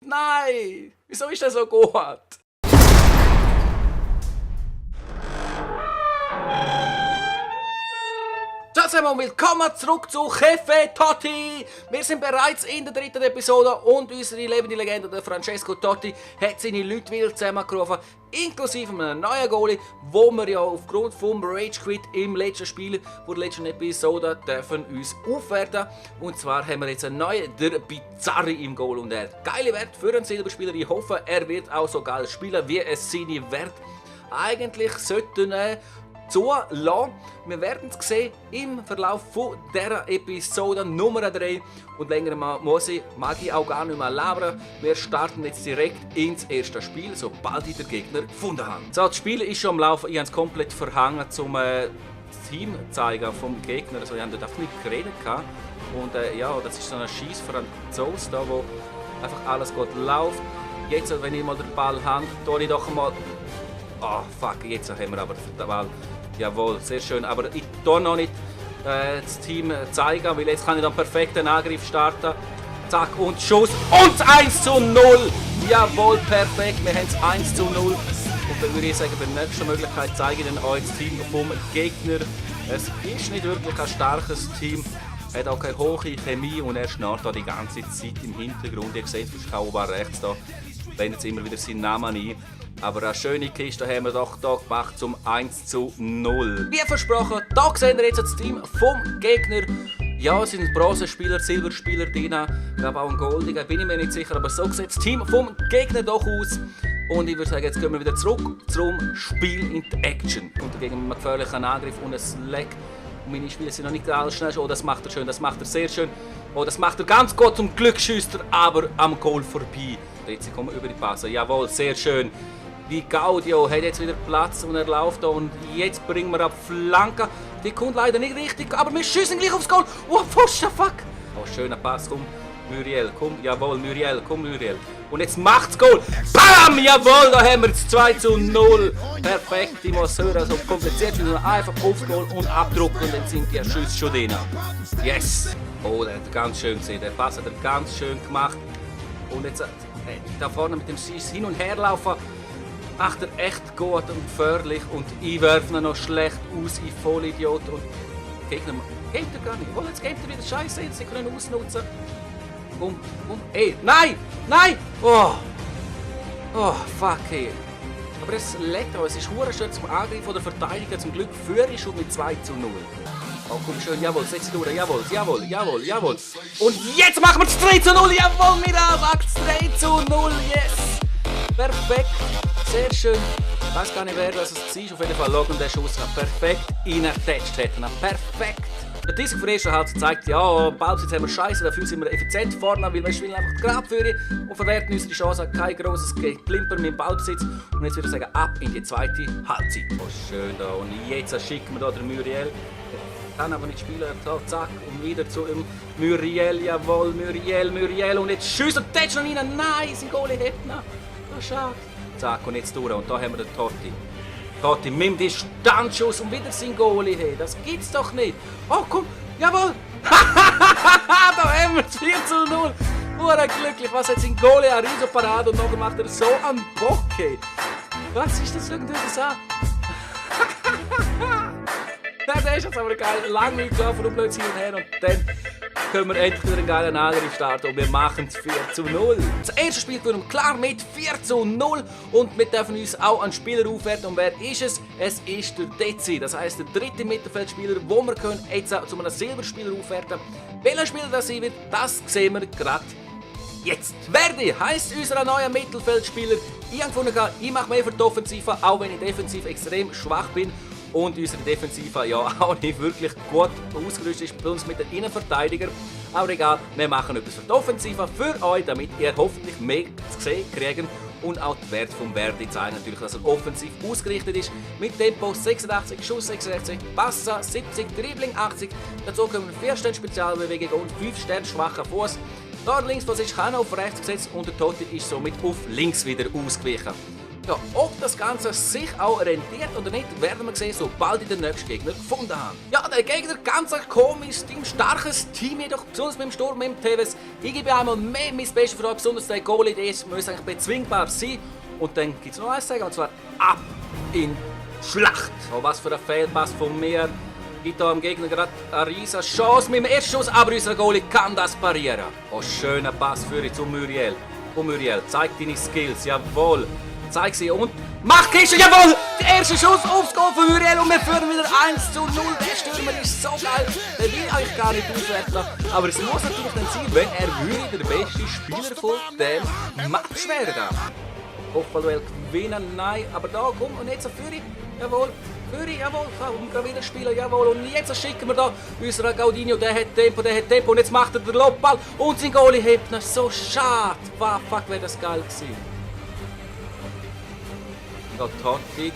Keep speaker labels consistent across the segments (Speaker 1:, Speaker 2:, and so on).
Speaker 1: Nein! Wieso ist das so gut? Zusammen und willkommen zurück zu Chefe Totti! Wir sind bereits in der dritten Episode und unsere lebende Legende, der Francesco Totti, hat seine Leute wieder zusammengerufen, inklusive einem neuen Goalie, wo wir ja aufgrund vom Rage Quit im letzten Spiel der letzten Episode dürfen uns aufwerten. Und zwar haben wir jetzt einen neuen, der Bizarri im Goal und er hat geile Wert für einen Silberspieler. Ich hoffe, er wird auch so geil spielen, wie es seine Wert eigentlich sollten zulassen. Wir werden es sehen im Verlauf von dieser Episode Nummer 3. Und länger mag ich auch gar nicht mehr labern. Wir starten jetzt direkt ins erste Spiel, sobald ich den Gegner gefunden habe. So, das Spiel ist schon am Laufen. Ich habe es komplett verhangen zum Team zeigen vom Gegner. Also, ich habe dort nicht geredet. Und ja, das ist so ein Scheiß Franzose, da wo einfach alles gut läuft. Jetzt, wenn ich mal den Ball habe, tue ich doch mal. Oh fuck, jetzt haben wir aber den Ball. Jawohl, sehr schön. Aber ich tue noch nicht das Team zeigen, weil jetzt kann ich dann perfekt einen Angriff starten. Zack und Schuss und 1:0. Jawohl, perfekt. Wir haben es 1:0. Und dann würde ich sagen, bei der nächsten Möglichkeit zeige ich dann euch das Team vom Gegner. Es ist nicht wirklich ein starkes Team. Hat auch keine hohe Chemie und er schnarrt da die ganze Zeit im Hintergrund. Ihr seht, es ist oben rechts da. Blendet immer wieder seinen Namen ein. Aber eine schöne Kiste haben wir doch hier gemacht zum 1:0. Wie versprochen, hier sehen wir jetzt das Team vom Gegner. Ja, es sind Bronzespieler, Silberspieler drin, ich glaube auch ein Goldiger, bin ich mir nicht sicher, aber so sieht das Team vom Gegner doch aus. Und ich würde sagen, jetzt gehen wir wieder zurück zum Spiel in die Action. Und dagegen mit einem gefährlichen Angriff und einem Slack. Und meine Spieler sind noch nicht alles schnell. Oh, das macht er schön, das macht er sehr schön. Oh, das macht er ganz gut, zum Glück schießt er aber am Goal vorbei. Jetzt kommen wir über die Passe, jawohl, sehr schön. Wie Gaudio hat jetzt wieder Platz und er läuft da und jetzt bringen wir ab Flanke. Die kommt leider nicht richtig, aber wir schießen gleich aufs Goal. Oh, Pfosten, fuck. Oh, schöner Pass, komm, Muriel, komm, jawohl, Muriel, komm, Muriel. Und jetzt macht's Goal. Bam, jawohl, da haben wir es 2:0. Perfekt, die Masseur, so kompliziert, sondern einfach aufs Goal und abdrucken und dann sind die Schüsse schon drin. Yes. Oh, der hat er ganz schön gesehen, der Pass hat er ganz schön gemacht. Und jetzt da vorne mit dem Schieß hin und her laufen. Macht er echt gut und gefährlich und ich werfe ihn noch schlecht aus, ich Vollidiot und Gegner geht er gar nicht. Oh, jetzt geht er wieder Scheiße, sie können ausnutzen. Komm, ey, nein, nein! Oh, fuck, ey. Aber es leckt auch, es ist verdammt schön zum Angriff oder Verteidigen, zum Glück führe ich schon mit 2:0. Oh, komm schön, jawohl, setz durch, jawohl. Und jetzt machen wir das 3:0, jawohl, Miramax, 3:0, yes! Perfekt, sehr schön. Ich weiß gar nicht, wer das war. Auf jeden Fall Logan, der Schuss perfekt reingetatscht hätte. Perfekt. Der Disc von der ersten Halbzeit zeigt, ja, Ballbesitz haben wir scheiße, dafür sind wir effizient vorne, weil wir spielen einfach gerade für ihn und verwerten unsere Chance. Kein grosses Plimper mit dem Ballbesitz. Und jetzt würde ich sagen, ab in die zweite Halbzeit. Oh, schön da. Und jetzt schicken wir da den Muriel. Kann aber nicht spielen, so, zack, und wieder zu ihm. Muriel, jawohl, Muriel. Und jetzt schießt er tätscht noch rein. Nein, sein Goalie hat noch. Oh, schade. Zack, und jetzt durch. Und da haben wir den Totti. Totti mit dem Distanzschuss und wieder sein Goalie. Hey, das gibt's doch nicht. Oh, komm, jawohl. Da haben wir es 4:0. Glücklich. Was hat sein Goalie? Eine riesen Parade und nachher macht er so einen Bock. Hey. Was ist das? Schaut euch das an. Der ist jetzt aber geil. Lange nicht gelaufen und plötzlich hin und her. Und dann können wir endlich wieder einen geilen Angriff starten und wir machen es 4:0. Das erste Spiel führen wir klar mit 4:0 und wir dürfen uns auch einen Spieler aufwerten. Und wer ist es? Es ist der Dezi, das heisst der dritte Mittelfeldspieler, wo wir können jetzt auch zu einem Silberspieler aufwerten. Welcher Spieler das sein wird, das sehen wir gerade jetzt. Verdi heisst unser neuer Mittelfeldspieler. Ich habe gefunden, ich mache mehr für die Offensive, auch wenn ich defensiv extrem schwach bin. Und unsere Defensive ja auch nicht wirklich gut ausgerüstet ist, bei uns mit den Innenverteidigern. Aber egal, wir machen etwas für die Offensive für euch, damit ihr hoffentlich mehr zu sehen kriegt. Und auch die Werte vom Verdi zeigen natürlich, dass er offensiv ausgerichtet ist. Mit Tempo 86, Schuss 66, Passa 70, Dribbling 80. Dazu kommen 4 Sterne Spezialbewegung und 5 Sterne schwacher Fuß. Da der Linksfuß ist, kann er auf rechts gesetzt und der Totti ist somit auf links wieder ausgewichen. Ja, ob das Ganze sich auch rentiert oder nicht, werden wir sehen, sobald ich den nächsten Gegner gefunden habe. Ja, der Gegner, ganz ein komisches Team, starkes Team jedoch, besonders mit dem Sturm, mit dem Tevez. Ich gebe einmal mehr mein Bestes für euch, besonders der Goalie, der muss eigentlich bezwingbar sein. Und dann gibt es noch eins zu sagen, und zwar ab in Schlacht. Oh, was für ein Fehlpass von mir. Gibt da am Gegner gerade eine riesige Chance mit dem ersten Schuss, aber unser Goalie kann das parieren. Oh, schöner Pass für ihn zu Muriel. Komm Muriel, zeig deine Skills, jawohl. Zeig sie und mach Kiste, jawohl! Der erste Schuss aufs Goal von Muriel und wir führen wieder 1:0. Der Stürmer ist so geil, der will eigentlich gar nicht auswerten. Aber es muss natürlich dann sein, wenn er würde der beste Spieler von dem Match werden. Kopfballduell gewinnen, nein, aber da, komm, und jetzt für ihn, jawohl. Führi, jawohl, und gerade wieder spielen, jawohl. Und jetzt schicken wir da unseren Gaudinho, der hat Tempo. Und jetzt macht er den Lobball und sein Goalie hebt ihn. So schade. Wow, fuck, wäre das geil gewesen. Da Totti,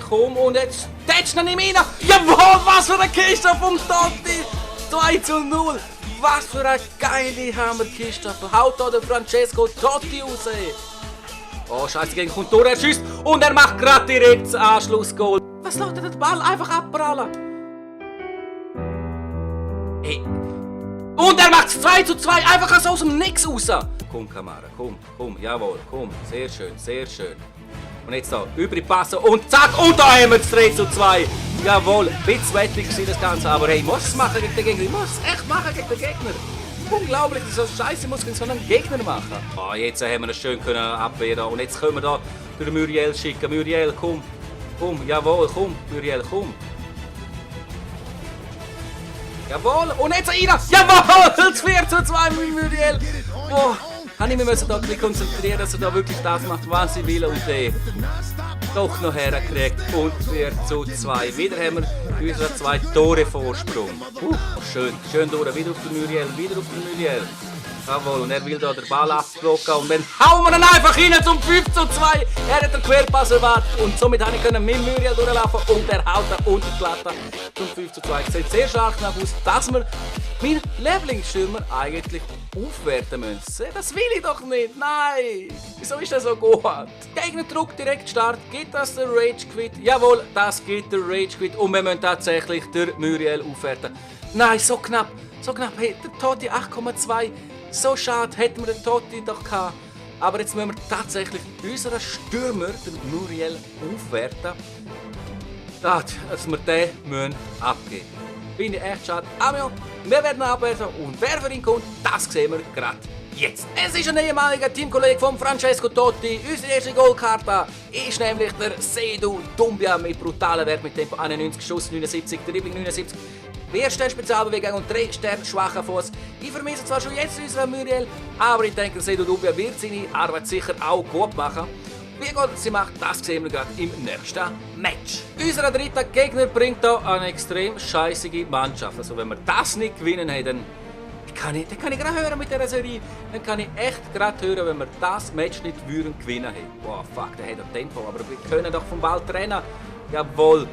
Speaker 1: komm und jetzt tätscht er nicht rein. Jawohl, was für eine Kiste vom Totti. 2:0. Was für eine geile Hammerkiste. Haut da der Francesco Totti raus. Oh, scheiße, gegen kommt durch, er schießt und er macht gerade direkt das Anschlussgoal. Was lässt er den Ball einfach abprallen? Hey. Und er macht es 2:2, einfach so aus dem Nix raus. Komm, Kamara, komm, jawohl, komm, sehr schön, sehr schön. Und jetzt da, überpassen und zack, und da haben wir das 3:2. Jawohl, ein bisschen wettig war das Ganze, aber hey, ich muss es machen gegen den Gegner, ich muss es echt machen gegen den Gegner. Unglaublich, dass so Scheiße muss gegen so einen Gegner machen. Oh, jetzt haben wir es schön abwehren und jetzt können wir da durch Muriel schicken. Muriel, komm, jawohl, komm, Muriel, komm. Jawohl, und jetzt rein! Jawohl, das 4:2 mit Muriel. Oh, habe ich mich da ein bisschen konzentrieren, dass er da wirklich das macht, was ich will und doch noch hergekriegt und 4:2. Wieder haben wir unseren 2 Tore Vorsprung. Schön durch, wieder auf den Muriel. Jawohl, und er will da den Ball abblocken und dann hauen wir ihn einfach rein zum 5:2. Er hat den Querpass erwartet und somit konnte ich mit Muriel durchlaufen und er haut ihn unter die Platte zum 5:2. Es sieht sehr stark nach aus, dass wir meinen Lieblingsstürmer eigentlich aufwerten müssen. Das will ich doch nicht, nein! Wieso ist das so gut? Gegnerdruck direkt Start, gibt das der Rage Quit? Jawohl, das gibt der Rage Quit und wir müssen tatsächlich den Muriel aufwerten. Nein, so knapp, hey, der Totti 8,2. So schade, hätten wir den Totti doch gehabt. Aber jetzt müssen wir tatsächlich unseren Stürmer, den Muriel, aufwerten. Dass wir den abgeben müssen. Finde ich echt schade. Aber wir werden ihn abwerten und wer für ihn kommt, das sehen wir gerade jetzt. Es ist ein ehemaliger Teamkollege von Francesco Totti. Unsere erste Goalkarte ist nämlich der Seydou Doumbia mit brutalen Wert mit Tempo 91, Schuss 79, Dribbling 79. 4 Sterne Spezialbewegung und 3 Sterne schwacher Fuß. Ich vermisse zwar schon jetzt unseren Muriel, aber ich denke, Seydou Doumbia wird seine Arbeit sicher auch gut machen. Wie gut sie macht, das sehen wir gerade im nächsten Match. Unser dritter Gegner bringt hier eine extrem scheissige Mannschaft. Also wenn wir das nicht gewinnen haben, dann kann ich gerade hören mit dieser Serie. Dann kann ich echt gerade hören, wenn wir das Match nicht gewinnen haben. Boah, fuck, der hat ein Tempo, aber wir können doch vom Ball trennen. Jawohl.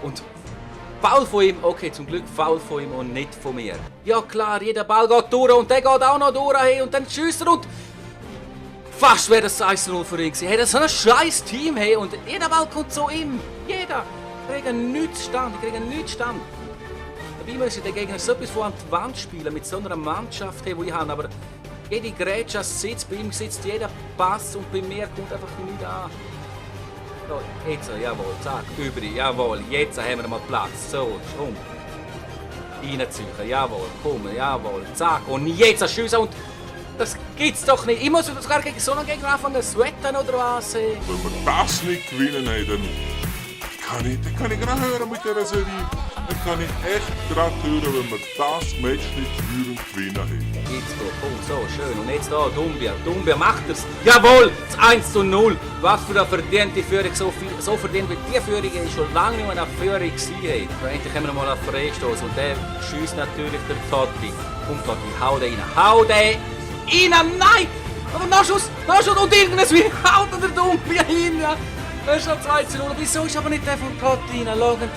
Speaker 1: Und Foul von ihm, okay, zum Glück Foul von ihm und nicht von mir. Ja klar, jeder Ball geht durch und der geht auch noch durch hey, und dann schießt er und fast wäre das 1:0 für ihn gewesen. Hey, das ist so ein scheiß Team hey, und jeder Ball kommt so ihm. Jeder. Ich kriege nichts stand. Dabei müssen der Gegner so etwas von an die Wand spielen mit so einer Mannschaft, hey, die ich habe. Aber jede Grätsche sitzt, bei ihm sitzt jeder Pass und bei mir kommt einfach nichts an. So, jetzt, jawohl, zack, übrig, jawohl, jetzt haben wir mal Platz. So, komm. Reinziehen, jawohl, komm, jawohl, zack. Und jetzt schiessen und das gibt's doch nicht. Ich muss sogar gegen so einen Gegner anfangen zu sweaten oder was. Hey.
Speaker 2: Wenn wir das nicht gewinnen haben, dann kann ich gerade hören mit dieser Serie. Dann kann ich echt gerade hören, wenn wir das Match nicht gewinnen haben.
Speaker 1: Jetzt komm, so schön. Und jetzt da, Doumbia macht es. Jawohl, das 1:0. Was für eine verdiente Führung. So verdient wie die Führung ist schon lange nicht mehr eine Führung gewesen. Endlich haben wir mal einen Freistoß. Und der schießt natürlich der Totti. Komm Totti, hau den rein. Hau den rein, nein! Aber Nachschuss und irgendwas wie haut der Doumbia rein. Das ist schon 2:0. Wieso ist aber nicht der von Totti rein? Schauen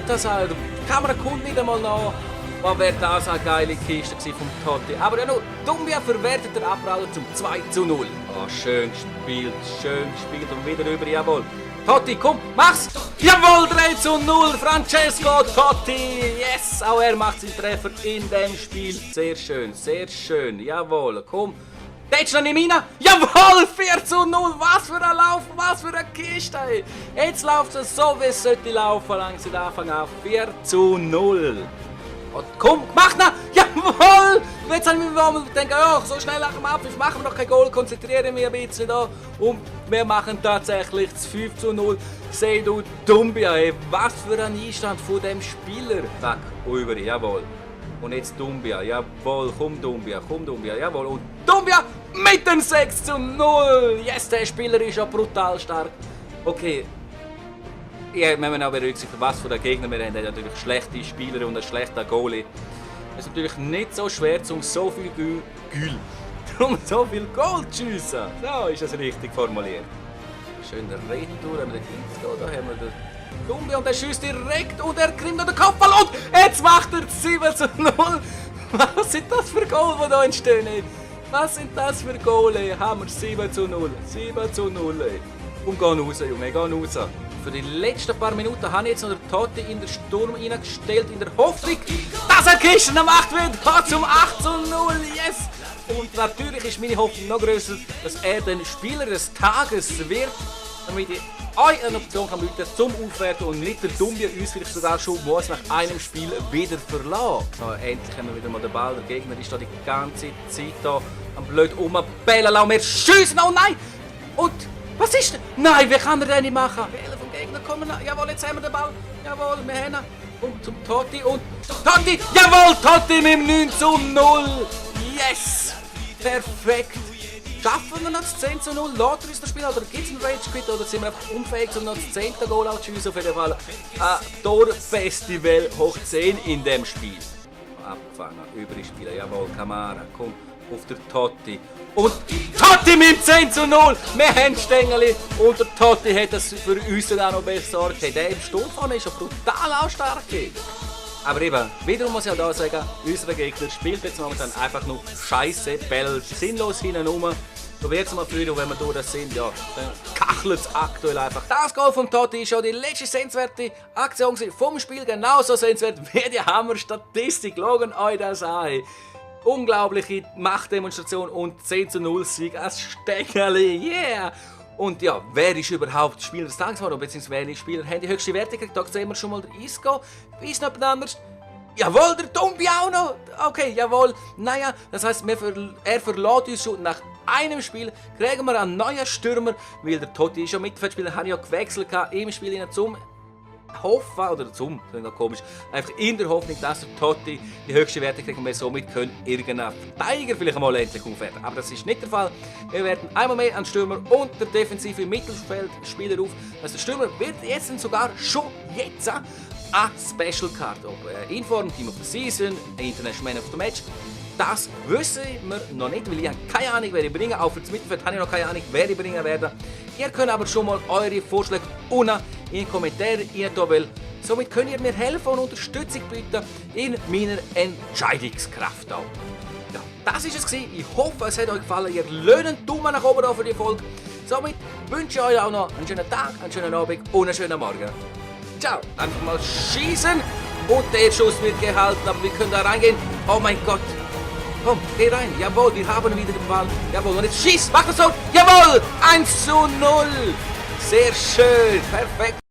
Speaker 1: das an. Die Kamera kommt nicht einmal nach. Was wäre das eine geile Kiste gewesen vom Totti. Aber ja, nur Dumbia verwertet der Abpraller zum 2:0. Oh, schön gespielt und wieder über, jawohl. Totti, komm, mach's! Jawohl, 3:0, Francesco Totti! Yes, auch er macht seinen Treffer in dem Spiel. Sehr schön, jawohl, komm. Tätsch noch nicht rein. Jawohl, 4:0, was für ein Lauf, was für eine Kiste, ey. Jetzt läuft es so, wie es sollte laufen, langsam Anfang an, 4:0. Und komm, mach noch! Jawohl! Jetzt haben wir gedacht, ja, so schnell nach dem Abpfiff machen wir noch kein Goal, konzentrieren wir ein bisschen da. Und wir machen tatsächlich das 5:0. Seh du Dumbia, ey, was für ein Einstand von dem Spieler. Zack, über, jawohl. Und jetzt Dumbia, jawohl, komm Dumbia, jawohl. Und Dumbia mit dem 6:0. Yes, der Spieler ist ja brutal stark. Okay. Ja, wenn wir auch berücksichtigen, was für den Gegner wir haben, natürlich schlechte Spieler und ein schlechter Goalie. Es ist natürlich nicht so schwer, um so viel Goal zu schiessen. So ist es richtig formuliert. Schön der Retour, haben wir den Kids da haben wir den Dumbia und der schießt direkt und er kriegt noch den Kopfball und jetzt macht er 7:0. Was sind das für Goal, die hier entstehen? Ey? Was sind das für Goal? Ey? Haben wir 7:0. 7:0. Ey. Und gehen raus, Junge, gehen raus. Für die letzten paar Minuten habe ich jetzt noch den Totti in den Sturm reingestellt, in der Hoffnung, dass er Kisten gemacht wird. Zum 8:0, yes! Und natürlich ist meine Hoffnung noch grösser, dass er den Spieler des Tages wird, damit ich euch eine Option kann bieten zum Aufwerten und nicht der Dumbia uns vielleicht sogar schon muss nach einem Spiel wieder verlassen. So, endlich haben wir wieder mal den Ball. Der Gegner ist da die ganze Zeit da am blöd rumbellen. Lass mir schiessen, oh nein! Und was ist denn? Nein, wie kann er das nicht machen? Fehler vom Gegner kommen. Jawohl, jetzt haben wir den Ball. Jawohl, wir haben ihn. Und zum Totti und Totti! Jawohl, Totti mit dem 9:0! Yes! Perfekt! Schaffen wir noch das 10:0? Lässt er uns das Spiel? Oder gibt es einen Rage Quit? Oder sind wir einfach unfähig, um noch das 10. Goal zu schiessen? Auf jeden Fall ein Torfestival hoch 10 in dem Spiel. Abgefangen, übrig spielen. Jawohl, Kamara, komm. Auf der Totti. Und Totti mit 10:0! Wir haben Stängeli und der Totti hat das für uns auch noch besorgt. Der im Sturm vorne ist ja brutal auch stark. Aber eben, wiederum muss ich auch da sagen, unser Gegner spielt jetzt momentan einfach nur Scheiße, Bälle sinnlos hinten. So wird es mal früher, und wenn wir durch das sind, ja, dann kachelt es aktuell einfach. Das Goal vom Totti ist schon die letzte sehenswerte Aktion vom Spiel, genauso sehenswert wie die Hammer-Statistik. Schaut euch das an. Unglaubliche Machtdemonstration und 10:0 Sieg als Stängeli, yeah! Und ja, wer ist überhaupt Spieler des Tages geworden, beziehungsweise welche Spieler haben die höchste Werte gekriegt? Da sehen wir schon mal den Isco. Weiss noch jemand anders? Jawohl, der Dumbia auch noch! Okay, jawohl. Naja, das heisst, er verlässt uns schon nach einem Spiel. Kriegen wir einen neuen Stürmer, weil der Totti ist ja Mittelfeldspieler, hat ja gewechselt im Spiel zum Hoffen, oder zum, das ist noch komisch, einfach in der Hoffnung, dass der Totti die höchste Werte kriegt und wir somit können irgendeinen Verteidiger vielleicht mal endlich aufwerten. Aber das ist nicht der Fall. Wir werden einmal mehr einen Stürmer und der defensive Mittelfeldspieler auf. Also der Stürmer wird jetzt sogar schon jetzt eine Special Card, ob Inform, Team of the Season, International Man of the Match. Das wissen wir noch nicht, weil ich habe keine Ahnung, wer ich bringe. Auch für das Mittelfeld habe ich noch keine Ahnung, wer ich bringen werde. Ihr könnt aber schon mal eure Vorschläge unten in die Kommentare rein tun, weil somit könnt ihr mir helfen und Unterstützung bieten in meiner Entscheidungskraft auch. Ja, das war es. Ich hoffe, es hat euch gefallen. Ihr lasst einen Daumen nach oben für die Folge. Somit wünsche ich euch auch noch einen schönen Tag, einen schönen Abend und einen schönen Morgen. Ciao! Einfach mal schießen und der Schuss wird gehalten, aber wir können da reingehen. Oh mein Gott! Komm, geh rein. Jawohl, wir haben wieder den Ball. Jawohl, und jetzt schießt, mach das so. Jawohl, 1:0. Sehr schön, perfekt.